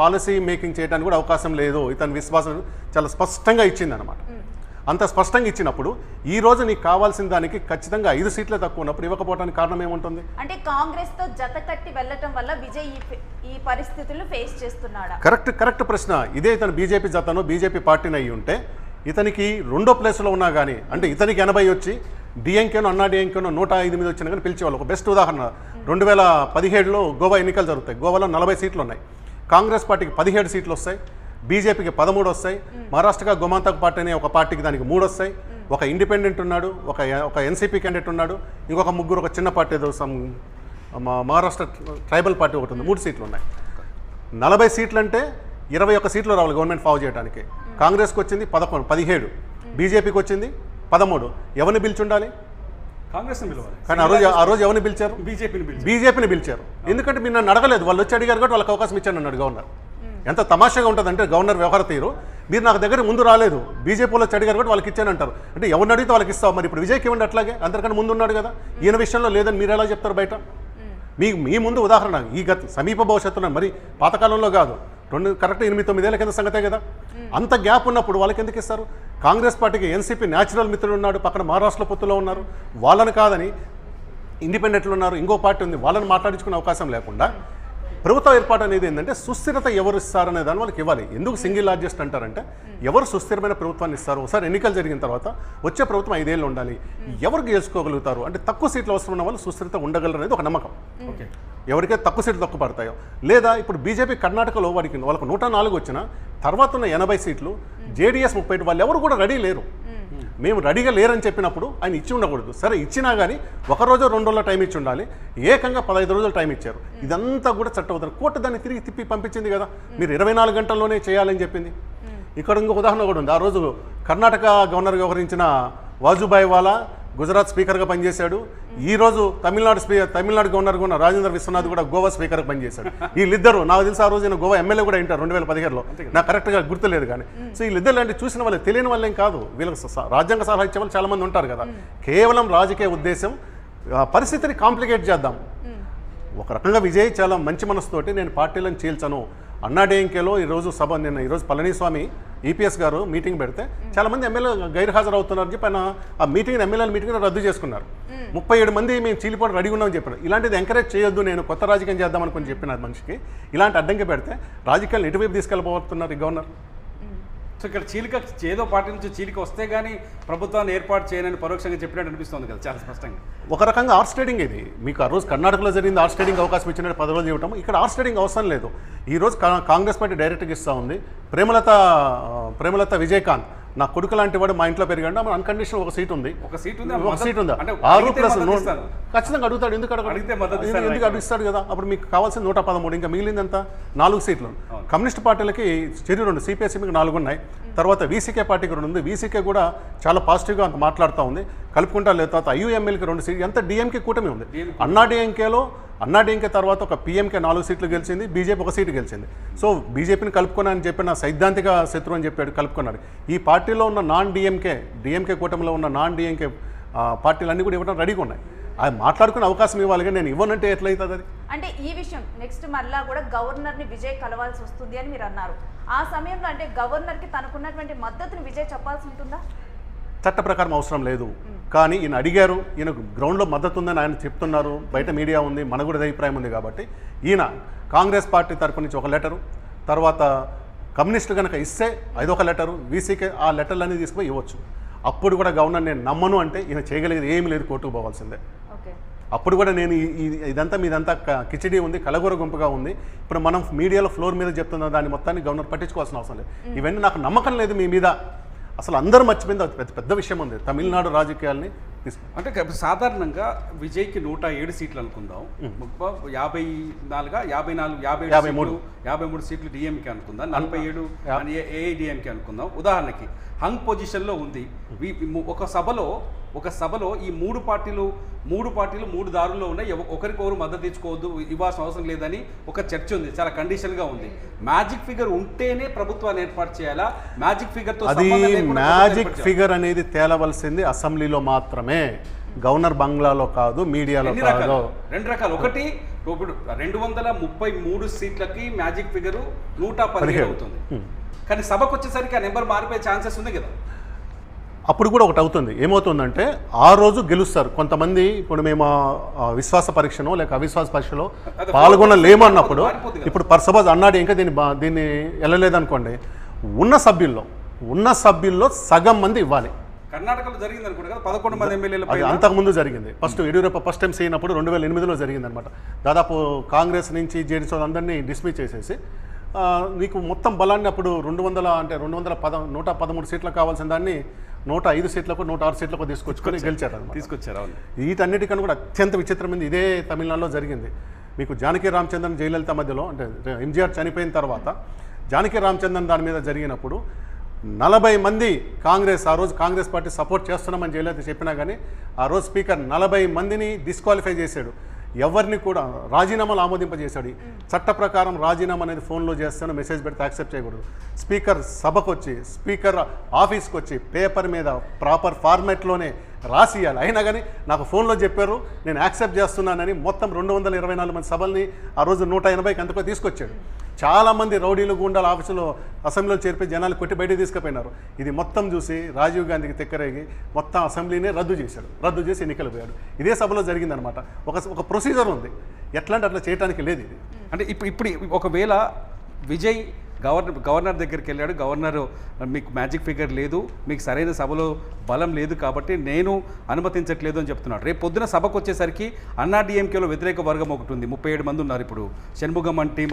Policy making చేయడానికి కూడా అవకాశం లేదు. ఇతని విశ్వాసం చాలా స్పష్టంగా ఇచ్చింది అనమాట. అంత స్పష్టంగా ఇచ్చినప్పుడు ఈ రోజు నీకు కావాల్సిన దానికి ఖచ్చితంగా 5 సీట్లే తక్కువ ఉన్నప్పుడు ఇవ్వకపోవడానికి కారణం ఏముంటుంది? అంటే కాంగ్రెస్ తో జత కట్టి వెళ్ళటం వల్ల విజయ్ ఈ పరిస్థితులను ఫేస్ చేస్తున్నాడా? కరెక్ట్ ప్రశ్న. ఇదే ఇతను బీజేపీ జతను బీజేపీ పార్టీని అయ్యి ఉంటే ఇతనికి రెండో ప్లేస్లో ఉన్నా కానీ, అంటే ఇతనికి 80 వచ్చి డిఎంకేనో అన్నా డిఎంకేనో 108 వచ్చినా కానీ పిలిచేవాళ్ళు. ఒక బెస్ట్ ఉదాహరణ 2017లో గోవా ఎన్నికలు జరుగుతాయి. గోవాలో 40 సీట్లు ఉన్నాయి. కాంగ్రెస్ పార్టీకి 17 సీట్లు వస్తాయి, బీజేపీకి 13 వస్తాయి. మహారాష్ట్రగా గోమాంతక్ పార్టీ అనే ఒక పార్టీకి దానికి 3 వస్తాయి. ఒక ఇండిపెండెంట్ ఉన్నాడు, ఒక ఎన్సీపీ క్యాండిడేట్ ఉన్నాడు, ఇంకొక ముగ్గురు ఒక చిన్న పార్టీ ఏదో మహారాష్ట్ర ట్రైబల్ పార్టీ ఒకటి ఉంది, 3 సీట్లు ఉన్నాయి. 40 సీట్లు అంటే 21 సీట్లు రావాలి గవర్నమెంట్ ఫామ్ చేయడానికి. కాంగ్రెస్కి వచ్చింది 17, బీజేపీకి వచ్చింది 13. ఎవరిని పిలిచుండాలి? కాంగ్రెస్ని పిలవాలి. కానీ ఆ రోజు ఎవరిని పిలిచారు? బీజేపీని పిలిచారు. ఎందుకంటే మీరు నన్ను అడగలేదు, వాళ్ళు వచ్చి అడిగారు కాబట్టి వాళ్ళకి అవకాశం ఇచ్చాను అన్నాడు గవర్నర్. ఎంత తమాషాగా ఉంటుందంటే గవర్నర్ వ్యవహార తీరు, మీరు నాకు దగ్గర ముందు రాలేదు, బీజేపీలో వచ్చి అడిగారు కాబట్టి వాళ్ళకి ఇచ్చాను అంటారు. అంటే ఎవరిని అడిగితే వాళ్ళకి ఇస్తావు. మరి ఇప్పుడు విజయ్కి ఇవ్వండి అట్లాగే, అందరికన్నా ముందు ఉన్నాడు కదా. ఈయన విషయంలో లేదని మీరు ఎలా చెప్తారు బయట? మీ ముందు ఉదాహరణ ఈ సమీప భవిష్యత్తులో, మరి పాతకాలంలో కాదు, కరెక్ట్ 8-9 ఏళ్ల కింద సంగతే కదా. అంత గ్యాప్ ఉన్నప్పుడు వాళ్ళకి ఎందుకు ఇస్తారు? కాంగ్రెస్ పార్టీకి ఎన్సీపీ న్యాచురల్ మిత్రుడు ఉన్నాడు, పక్కన మహారాష్ట్ర పొత్తులో ఉన్నారు, వాళ్ళని కాదని ఇండిపెండెంట్లు ఉన్నారు, ఇంకో పార్టీ ఉంది, వాళ్ళని మాట్లాడించుకునే అవకాశం లేకుండా ప్రభుత్వ ఏర్పాటు అనేది ఏంటంటే సుస్థిరత ఎవరు ఇస్తారనే దాన్ని వాళ్ళకి ఇవ్వాలి. ఎందుకు సింగిల్ లార్జెస్ట్ అంటారంటే ఎవరు సుస్థిరమైన ప్రభుత్వాన్ని ఇస్తారు? ఒకసారి ఎన్నికలు జరిగిన తర్వాత వచ్చే ప్రభుత్వం 5 ఏళ్ళు ఉండాలి. ఎవరు గెలుచుకోగలుగుతారు అంటే తక్కువ సీట్లు అవసరం ఉన్న వాళ్ళు సుస్థిరత ఉండగలరు అనేది ఒక నమ్మకం. ఎవరికైతే తక్కువ సీట్లు తక్కువ పడతాయో, లేదా ఇప్పుడు బీజేపీ కర్ణాటకలో వాళ్ళకు 104 వచ్చినా తర్వాత ఉన్న 80 సీట్లు, జేడీఎస్ 30, వాళ్ళు ఎవరు కూడా రెడీ లేరు. మేము రెడీగా లేరని చెప్పినప్పుడు ఆయన ఇచ్చి ఉండకూడదు. సరే ఇచ్చినా కానీ 1 రోజు 2 రోజుల టైం ఇచ్చి ఉండాలి. ఏకంగా 15 రోజులు టైం ఇచ్చారు. ఇదంతా కూడా చట్టబద్ధం. కోర్టు దాన్ని తిరిగి తిప్పి పంపించింది కదా. మీరు 24 గంటల్లోనే చేయాలని చెప్పింది. ఇక్కడ ఇంకొక ఉదాహరణ కూడా ఉంది. ఆ రోజు కర్ణాటక గవర్నర్ వ్యవహరించిన వాజుభాయ్ వాలా గుజరాత్ స్పీకర్గా పనిచేశాడు. ఈరోజు తమిళనాడు గవర్నర్ కూడా రాజేంద్ర విశ్వనాథ్ కూడా గోవా స్పీకర్గా పనిచేశాడు. వీళ్ళిద్దరు నాకు తెలిసి ఆ రోజు నేను గోవా ఎమ్మెల్యే కూడా ఉంటారు 2017లో, నాకు కరెక్ట్గా గుర్తులేదు కానీ. సో వీళ్ళిద్దరు లాంటి చూసిన వాళ్ళే, తెలియని వాళ్ళేం కాదు. వీళ్ళకి రాజ్యాంగ సలహా ఇచ్చే వాళ్ళు చాలామంది ఉంటారు కదా. కేవలం రాజకీయ ఉద్దేశం పరిస్థితిని కాంప్లికేట్ చేద్దాం. ఒక రకంగా విజయ్ చాలా మంచి మనసుతోటి నేను పార్టీలను చీల్చను అన్నాడీఎంకేలో ఈరోజు పళనిస్వామి ఈపీఎస్ గారు మీటింగ్ పెడితే చాలామంది ఎమ్మెల్యేలు గైర్హాజరు అవుతున్నారని చెప్పి ఆయన ఆ ఎమ్మెల్యేల మీటింగ్ రద్దు చేసుకున్నారు. 37 మంది మేము చీలిపోవడం రెడీ ఉన్నామని చెప్పారు. ఇలాంటిది ఎంకరేజ్ చేయొద్దు, నేను కొత్త రాజకీయం చేద్దాం అనుకుని చెప్పిన మనిషికి ఇలాంటి అడ్డంకి పెడితే రాజకీయాలను ఎటువైపు తీసుకెళ్ళిపోతున్నారు ఈ గవర్నర్. సో ఇక్కడ చీలిక ఏదో పార్టీ నుంచి చీలిక వస్తే కానీ ప్రభుత్వాన్ని ఏర్పాటు చేయనని పరోక్షంగా చెప్పినట్టు అనిపిస్తుంది కదా చాలా స్పష్టంగా. ఒక రకంగా ఆర్ట్ స్టేడింగ్ ఇది. మీకు ఆ రోజు కర్ణాటకలో జరిగింది ఆర్ట్ స్టేడింగ్ అవకాశం ఇచ్చినట్టు 10 రోజులు ఇవ్వటం. ఇక్కడ ఆర్ట్ స్టేడింగ్ అవసరం లేదు. ఈరోజు కాంగ్రెస్ పార్టీ డైరెక్ట్గా ఇస్తూ ఉంది. ప్రేమలత విజయకాంత్ నా కొడుకు లాంటి వాడు మా ఇంట్లో పెరిగాడు, అన్కండిషనల్ ఒక సీట్ ఉంది. ఒక సీట్ ఉందా? 6+9 ఖచ్చితంగా అడుగుతాడు. ఎందుకు అడుగుతాడు కదా. అప్పుడు మీకు కావాల్సింది 113, ఇంకా మిగిలిందంతా 4 సీట్లు. కమ్యూనిస్ట్ పార్టీలకి 2, సిపిఎస్ఎంకి 4 ఉన్నాయి. తర్వాత వీసీకే పార్టీకి 2 ఉంది. వీసీకే కూడా చాలా పాజిటివ్గా అంత మాట్లాడుతూ ఉంది, కలుపుకుంటా లేదు. తర్వాత ఐయుఎంఎల్కి 2 సీట్లు, ఎంత డిఎంకే కూటమి ఉంది. అన్నాడీఎంకే తర్వాత ఒక పీఎంకే 4 సీట్లు గెలిచింది, బీజేపీ 1 సీటు గెలిచింది. సో బీజేపీని కలుపుకున్నానని చెప్పిన సైద్ధాంతిక శత్రువు అని చెప్పాడు, కలుపుకున్నాడు. ఈ పార్టీలో ఉన్న డిఎంకే కూటమిలో ఉన్న డిఎంకే పార్టీలన్నీ కూడా ఇవ్వడం రెడీగా ఉన్నాయి. అది మాట్లాడుకునే అవకాశం ఇవ్వాలి, కానీ నేను ఇవ్వనంటే ఎట్లయితుంది అది? అంటే ఈ విషయం నెక్స్ట్ మళ్ళా కూడా గవర్నర్ని విజయ్ కలవాల్సి వస్తుంది అని మీరు అన్నారు. ఆ సమయంలో అంటే గవర్నర్కి తనకున్నటువంటి మద్దతుని విజయ్ చెప్పాల్సి ఉంటుందా? చట్ట ప్రకారం అవసరం లేదు, కానీ ఈయన అడిగారు, ఈయన గ్రౌండ్లో మద్దతు ఉందని ఆయన చెప్తున్నారు, బయట మీడియా ఉంది, మన కూడా అభిప్రాయం ఉంది. కాబట్టి ఈయన కాంగ్రెస్ పార్టీ తరపు నుంచి ఒక లెటరు, తర్వాత కమ్యూనిస్టులు కనుక ఇస్తే అదొక లెటరు, వీసీకే ఆ లెటర్లన్నీ తీసుకుపోయి ఇవ్వచ్చు. అప్పుడు కూడా గవర్నర్ నేను నమ్మను అంటే ఈయన చేయగలిగేది ఏమీ లేదు, కోర్టుకు పోవాల్సిందే. అప్పుడు కూడా నేను ఇదంతా మీదంతా కిచిడీ ఉంది, కలగూర గుంపుగా ఉంది, ఇప్పుడు మనం మీడియాలో ఫ్లోర్ మీద చెప్తున్న దాన్ని మొత్తాన్ని గవర్నర్ పట్టించుకోవాల్సిన అవసరం లేదు. ఇవన్నీ నాకు నమ్మకం లేదు మీ మీద, అసలు అందరూ మర్చిపోయింది. పెద్ద విషయం ఉంది తమిళనాడు రాజకీయాల్ని. అంటే సాధారణంగా విజయ్కి 107 సీట్లు అనుకుందాం, 53 సీట్లు డిఎంకే అనుకుందాం, 47 ఏఐడిఎంకే అనుకుందాం. ఉదాహరణకి హంగ్ పొజిషన్లో ఉంది. ఒక సభలో ఈ మూడు పార్టీలు 3 దారుల్లో ఉన్నాయి, ఒకరికొకరు మద్దతు తెచ్చుకోవద్దు, ఇవ్వాల్సిన అవసరం లేదని ఒక చర్చ ఉంది, చాలా కండిషన్గా ఉంది. మ్యాజిక్ ఫిగర్ ఉంటేనే ప్రభుత్వాన్ని ఏర్పాటు చేయాలా? మ్యాజిక్ ఫిగర్ అనేది తేలవలసింది అసెంబ్లీలో మాత్రమే, గవర్నర్ బంగ్లాలో కాదు, మీడియాలో కాదు. 2 రకాలు. ఒకటి ఇప్పుడు 233 సీట్లకి మ్యాజిక్ ఫిగర్ 117 అవుతుంది. కానీ సభకు వచ్చేసరికి ఆ నెంబర్ మారిపోయే ఛాన్సెస్ ఉంది కదా. అప్పుడు కూడా ఒకటి అవుతుంది. ఏమవుతుందంటే ఆ రోజు గెలుస్తారు కొంతమంది. ఇప్పుడు మేము విశ్వాస పరీక్షనో లేక అవిశ్వాస పరీక్షలో పాల్గొనలేము అన్నప్పుడు, ఇప్పుడు సపోజ్ అన్నాడు ఇంకా దీన్ని వెళ్ళలేదనుకోండి, ఉన్న సభ్యుల్లో సగం మంది ఇవ్వాలి. కర్ణాటకలో జరిగింది అనుకుంటా కదా 11 మంది ఎమ్మెల్యేలు. అది అంతకుముందు జరిగింది. ఫస్ట్ యడ్యూరప్ప ఫస్ట్ టైం చేయనప్పుడు 2008లో జరిగింది అనమాట. దాదాపు కాంగ్రెస్ నుంచి జేడీఎస్ అందరినీ డిస్మిస్ చేసేసి నీకు మొత్తం బలాన్ని అప్పుడు 113 సీట్లకు కావాల్సిన దాన్ని 105 సీట్లకు 106 సీట్లకు తీసుకొచ్చుకొని తీసుకొచ్చారు. వీటన్నిటికన్నా కూడా అత్యంత విచిత్రమైనది ఇదే తమిళనాడులో జరిగింది. మీకు జానకి రామచంద్రన్ జయలలిత మధ్యలో, అంటే ఎంజీఆర్ చనిపోయిన తర్వాత జానకి రామచంద్రన్ దాని మీద జరిగినప్పుడు 40 మంది ఆ రోజు కాంగ్రెస్ పార్టీ సపోర్ట్ చేస్తున్నామని జయలలిత చెప్పినా కానీ ఆ రోజు స్పీకర్ 40 మందిని డిస్క్వాలిఫై చేశాడు. ఎవరిని కూడా రాజీనామాలు ఆమోదింపజేశాడు. చట్ట ప్రకారం రాజీనామా అనేది ఫోన్లో చేస్తాను, మెసేజ్ పెడితే యాక్సెప్ట్ చేయకూడదు. స్పీకర్ సభకు వచ్చి, స్పీకర్ ఆఫీస్కి వచ్చి పేపర్ మీద ప్రాపర్ ఫార్మాట్లోనే రాసియాలి. అయినా కానీ నాకు ఫోన్లో చెప్పారు నేను యాక్సెప్ట్ చేస్తున్నానని మొత్తం 224 మంది సభల్ని ఆ రోజు 180కి అంతకో తీసుకొచ్చాడు. చాలామంది రౌడీలు గుండాల ఆఫీసులో అసెంబ్లీలో చేర్పి జనాలు కొట్టి బయటకు తీసుకుపోయినారు. ఇది మొత్తం చూసి రాజీవ్ గాంధీకి తెక్కరేగి మొత్తం అసెంబ్లీనే రద్దు చేసి ఎన్నికలు పోయాడు. ఇదే సభలో జరిగిందనమాట. ఒక ప్రొసీజర్ ఉంది, ఎట్లా అంటే అట్లా చేయడానికి లేదు ఇది. అంటే ఇప్పుడు ఒకవేళ విజయ్ గవర్నర్ దగ్గరికి వెళ్ళాడు, గవర్నర్ మీకు మ్యాజిక్ ఫిగర్ లేదు, మీకు సరైన సభలో బలం లేదు కాబట్టి నేను అనుమతించట్లేదు అని చెప్తున్నాడు. రేపు పొద్దున సభకు వచ్చేసరికి అన్నాడీఎంకేలో వ్యతిరేక వర్గం ఒకటి ఉంది, 37 మంది ఉన్నారు. ఇప్పుడు షణ్ముగం అంటే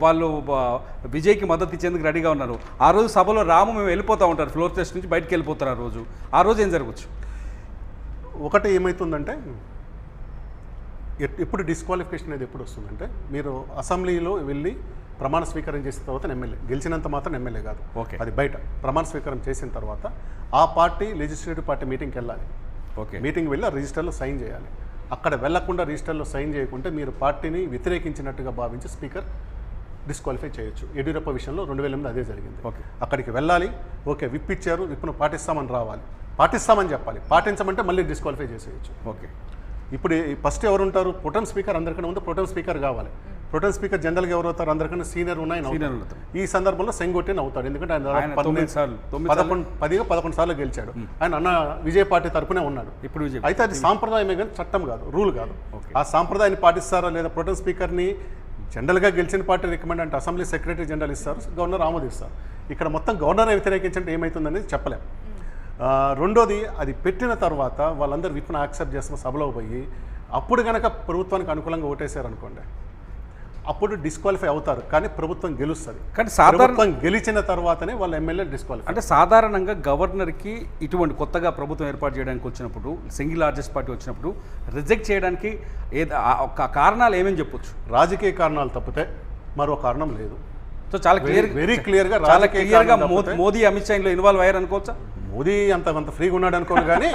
వాళ్ళు విజయ్కి మద్దతు ఇచ్చేందుకు రెడీగా ఉన్నారు. ఆ రోజు సభలో రాము మేము వెళ్ళిపోతూ ఉంటారు, ఫ్లోర్ టెస్ట్ నుంచి బయటకు వెళ్ళిపోతారు. ఆ రోజు ఏం జరగచ్చు? ఒకటి ఏమవుతుందంటే, ఎప్పుడు డిస్క్వాలిఫికేషన్ అనేది ఎప్పుడు వస్తుందంటే, మీరు అసెంబ్లీలో వెళ్ళి ప్రమాణ స్వీకారం చేసిన తర్వాత ఎమ్మెల్యే గెలిచినంత మాత్రం ఎమ్మెల్యే కాదు. అది బయట ప్రమాణ స్వీకారం చేసిన తర్వాత ఆ పార్టీ లెజిస్లేటివ్ పార్టీ మీటింగ్కి వెళ్ళాలి. మీటింగ్ వెళ్ళి ఆ రిజిస్టర్లో సైన్ చేయాలి. అక్కడ వెళ్లకుండా రిజిస్టర్లో సైన్ చేయకుంటే మీరు పార్టీని వ్యతిరేకించినట్టుగా భావించి స్పీకర్ డిస్క్వాలిఫై చేయొచ్చు. యడ్యూరప్ప విషయంలో 2008 అదే జరిగింది. అక్కడికి వెళ్ళాలి, ఓకే విప్ ఇచ్చారు, విప్ను పాటిస్తామని రావాలి, పాటిస్తామని చెప్పాలి, పాటించమంటే మళ్ళీ డిస్క్వాలిఫై చేసేయచ్చు. ఇప్పుడు ఫస్ట్ ఎవరు ఉంటారు? Pro tem speaker. అందరికన్నా ముందు ప్రొటెం స్పీకర్ కావాలి. ప్రొటెం స్పీకర్ జనరల్గా ఎవరు అవుతారు? అందరికన్నా సీనియర్ అవుతారు. ఈ సందర్భంలో సెంగొట్టేని అవుతాడు, ఎందుకంటే ఆయన 11 సార్లు గెలిచాడు. ఆయన అన్న విజయ్ పార్టీ తరపునే ఉన్నాడు. అయితే అది సాంప్రదాయమే కానీ చట్టం కాదు, రూల్ కాదు. ఆ సాంప్రదాయాన్ని పాటిస్తారా లేదా? ప్రొటెం స్పీకర్ని జనరల్గా గెలిచిన పార్టీ రికమెండ్ అంటే అసెంబ్లీ సెక్రటరీ జనరల్ ఇస్తారు, గవర్నర్ ఆమోదిస్తారు. ఇక్కడ మొత్తం గవర్నర్ వ్యతిరేకించంటే ఏమవుతుందనేది చెప్పలేం. రెండోది, అది పెట్టిన తర్వాత వాళ్ళందరూ విప్ను యాక్సెప్ట్ చేస్తున్న సభలో పోయి అప్పుడు కనుక ప్రభుత్వానికి అనుకూలంగా ఓటేశారనుకోండి, అప్పుడు డిస్క్వాలిఫై అవుతారు. కానీ ప్రభుత్వం గెలుస్తుంది. కానీ ప్రభుత్వం గెలిచిన తర్వాతనే వాళ్ళ ఎమ్మెల్యే డిస్క్వాలిఫై. అంటే సాధారణంగా గవర్నర్కి ఇటువంటి కొత్తగా ప్రభుత్వం ఏర్పాటు చేయడానికి వచ్చినప్పుడు, సింగిల్ లార్జెస్ట్ పార్టీ వచ్చినప్పుడు రిజెక్ట్ చేయడానికి కారణాలు ఏమేమి చెప్పొచ్చు? రాజకీయ కారణాలు తప్పితే మరో కారణం లేదు. సో చాలా వెరీ క్లియర్గా మోదీ అమిత్ షా ఇన్వాల్వ్ అయ్యారు అనుకోవచ్చా? మోదీ అంత ఫ్రీగా ఉన్నాడు అనుకోను, కానీ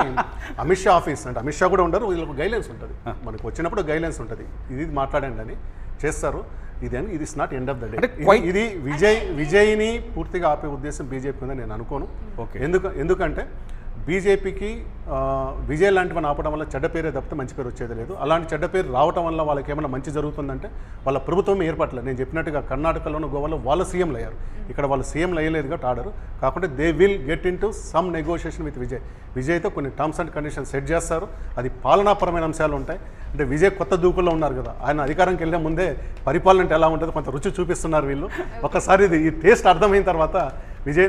అమిత్ షా ఆఫీస్ అంటే అమిత్ షా కూడా ఉండరు, వీళ్ళకు గైడ్లైన్స్ ఉంటుంది. మనకు వచ్చినప్పుడు గైడ్లైన్స్ ఉంటుంది, ఇది మాట్లాడండి అని చేస్తారు. ఇది is not end of the day. ఇది విజయ్ని పూర్తిగా ఆపే ఉద్దేశం బీజేపీ ఉందని నేను అనుకోను. ఎందుకంటే బీజేపీకి విజయ్ లాంటివన్నీ ఆపడం వల్ల చెడ్డ పేరే తప్పితే మంచి పేరు వచ్చేది లేదు. అలాంటి చెడ్డ పేరు రావడం వల్ల వాళ్ళకి ఏమైనా మంచి జరుగుతుందంటే వాళ్ళ ప్రభుత్వం ఏర్పడలేదు. నేను చెప్పినట్టుగా కర్ణాటకలోను గోవాలో వాళ్ళ సీఎంలు అయ్యారు, ఇక్కడ వాళ్ళు సీఎంలు అయ్యలేదు కాబట్టి ఆర్డరు. కాకుంటే they will get into some negotiation with విజయ్తో కొన్ని టర్మ్స్ అండ్ కండిషన్స్ సెట్ చేస్తారు. అది పాలనాపరమైన అంశాలు ఉంటాయి. అంటే విజయ్ కొత్త దూకుల్లో ఉన్నారు కదా, ఆయన అధికారంకి వెళ్ళే ముందే పరిపాలన అంటే ఎలా ఉంటుందో కొంత రుచి చూపిస్తున్నారు వీళ్ళు. ఒకసారి ఈ టేస్ట్ అర్థమైన తర్వాత విజయ్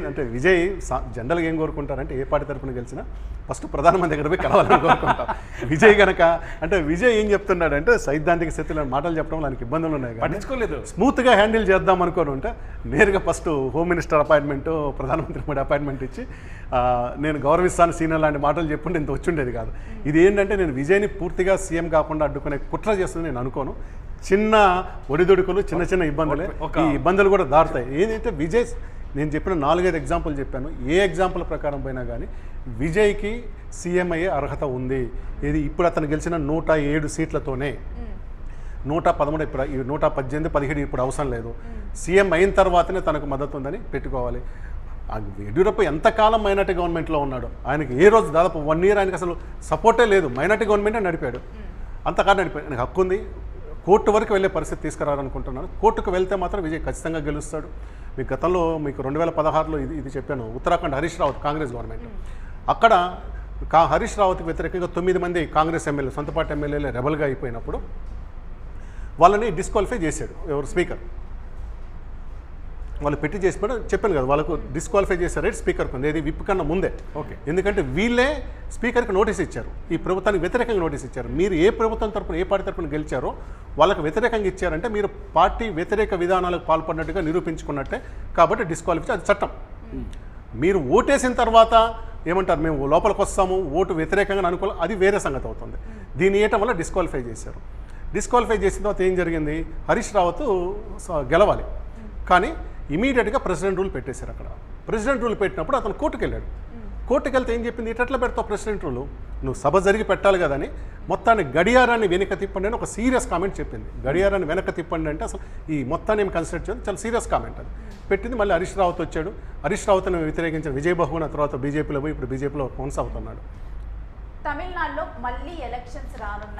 జనరల్గా ఏం కోరుకుంటారంటే, ఏ పార్టీ తరపున గెలిచినా ఫస్ట్ ప్రధానమంత్రి దగ్గర పోయి కలవాలని కోరుకుంటారు. విజయ్ కనుక అంటే విజయ్ ఏం చెప్తున్నాడంటే, సైద్ధాంతిక స్థితిలో మాటలు చెప్పడం ఆయనకి ఇబ్బందులు ఉన్నాయి, పట్టించుకోలేదు. స్మూత్గా హ్యాండిల్ చేద్దాం అనుకోని ఉంటే నేరుగా ఫస్ట్ హోమ్ మినిస్టర్ అపాయింట్మెంట్, ప్రధానమంత్రి కూడా అపాయింట్మెంట్ ఇచ్చి నేను గౌరవిస్తాను సీనియర్ లాంటి మాటలు చెప్పుంటే ఇంత వచ్చిండేది కాదు. ఇది ఏంటంటే నేను విజయ్ని పూర్తిగా సీఎం కాకుండా అడ్డుకునే కుట్ర చేస్తుంది నేను అనుకోను. చిన్న ఒడిదుడుకులు, చిన్న ఇబ్బందులే, ఈ ఇబ్బందులు కూడా దారుతాయి. ఏదైతే విజయ్ నేను చెప్పిన 4-5 ఎగ్జాంపుల్ చెప్పాను, ఏ ఎగ్జాంపుల్ ప్రకారం పోయినా కానీ విజయ్కి సీఎం అయ్యే అర్హత ఉంది. ఇది ఇప్పుడు అతను గెలిచిన 107 సీట్లతోనే 113, ఇప్పుడు 118, 17 ఇప్పుడు అవసరం లేదు. సీఎం అయిన తర్వాతనే తనకు మద్దతు ఉందని పెట్టుకోవాలి. యడ్యూరప్ప ఎంతకాలం మైనార్టీ గవర్నమెంట్లో ఉన్నాడు, ఆయనకి ఏ రోజు దాదాపు 1 year ఆయనకి అసలు సపోర్టే లేదు, మైనార్టీ గవర్నమెంటే నడిపాడు. అంతకాదు నాకు హక్కు ఉంది, కోర్టు వరకు వెళ్ళే పరిస్థితి తీసుకురావాలనుకుంటున్నాను. కోర్టుకు వెళ్తే మాత్రం విజయ్ ఖచ్చితంగా గెలుస్తాడు. మీకు గతంలో మీకు 2016లో ఇది చెప్పాను, ఉత్తరాఖండ్ హరీష్ రావత్ కాంగ్రెస్ గవర్నమెంట్, అక్కడ హరీష్ రావత్కి వ్యతిరేకంగా 9 మంది కాంగ్రెస్ ఎమ్మెల్యే సొంత పార్టీ ఎమ్మెల్యేలే రెబల్గా అయిపోయినప్పుడు వాళ్ళని డిస్క్వాలిఫై చేశాడు ఎవరు స్పీకర్. వాళ్ళు పెట్టి చేసిపోయి చెప్పాను కదా, వాళ్ళకు డిస్క్వాలిఫై చేసే రైట్ స్పీకర్కి ఉంది, ఏది విప్ కన్నా ముందే. ఓకే, ఎందుకంటే వీళ్ళే స్పీకర్కి నోటీస్ ఇచ్చారు, ఈ ప్రభుత్వానికి వ్యతిరేకంగా నోటీస్ ఇచ్చారు. మీరు ఏ ప్రభుత్వం తరపున ఏ పార్టీ తరపున గెలిచారో వాళ్ళకి వ్యతిరేకంగా ఇచ్చారంటే మీరు పార్టీ వ్యతిరేక విధానాలకు పాల్పడినట్టుగా నిరూపించుకున్నట్టే, కాబట్టి డిస్క్వాలిఫై, అది చట్టం. మీరు ఓటేసిన తర్వాత ఏమంటారు, మేము లోపలికి వస్తాము, ఓటు వ్యతిరేకంగా అనుకూలం, అది వేరే సంగతి అవుతుంది. దీన్ని వేయటం వల్ల డిస్క్వాలిఫై చేశారు. డిస్క్వాలిఫై చేసిన తర్వాత ఏం జరిగింది, హరీష్ రావత్ గెలవాలి, కానీ ఇమీడియట్గా ప్రెసిడెంట్ రూల్ పెట్టేశారు. అక్కడ ప్రెసిడెంట్ రూల్ పెట్టినప్పుడు అతను కోర్టుకు వెళ్ళాడు. కోర్టుకు వెళ్తే ఏం చెప్పింది, ఇట్లా పెడతావు ప్రెసిడెంట్ రూలు, నువ్వు సభ జరిగి పెట్టాలి కదా అని మొత్తాన్ని గడియారాన్ని వెనక తిప్పండి అని ఒక సీరియస్ కామెంట్ చెప్పింది. గడియారాన్ని వెనక తిప్పండి అంటే అసలు ఈ మొత్తాన్ని ఏం కన్సిడర్ చేయదు, చాలా సీరియస్ కామెంట్ అది పెట్టింది. మళ్ళీ హరీష్ రావత్ వచ్చాడు, హరీష్ రావత్ని వ్యతిరేకించిన విజయ్ బహుగుణ తర్వాత బీజేపీలో పోయి ఇప్పుడు బీజేపీలో కొనసాగుతున్నాడు. తమిళనాడులో మళ్ళీ ఎలక్షన్స్ రానున్నాయి.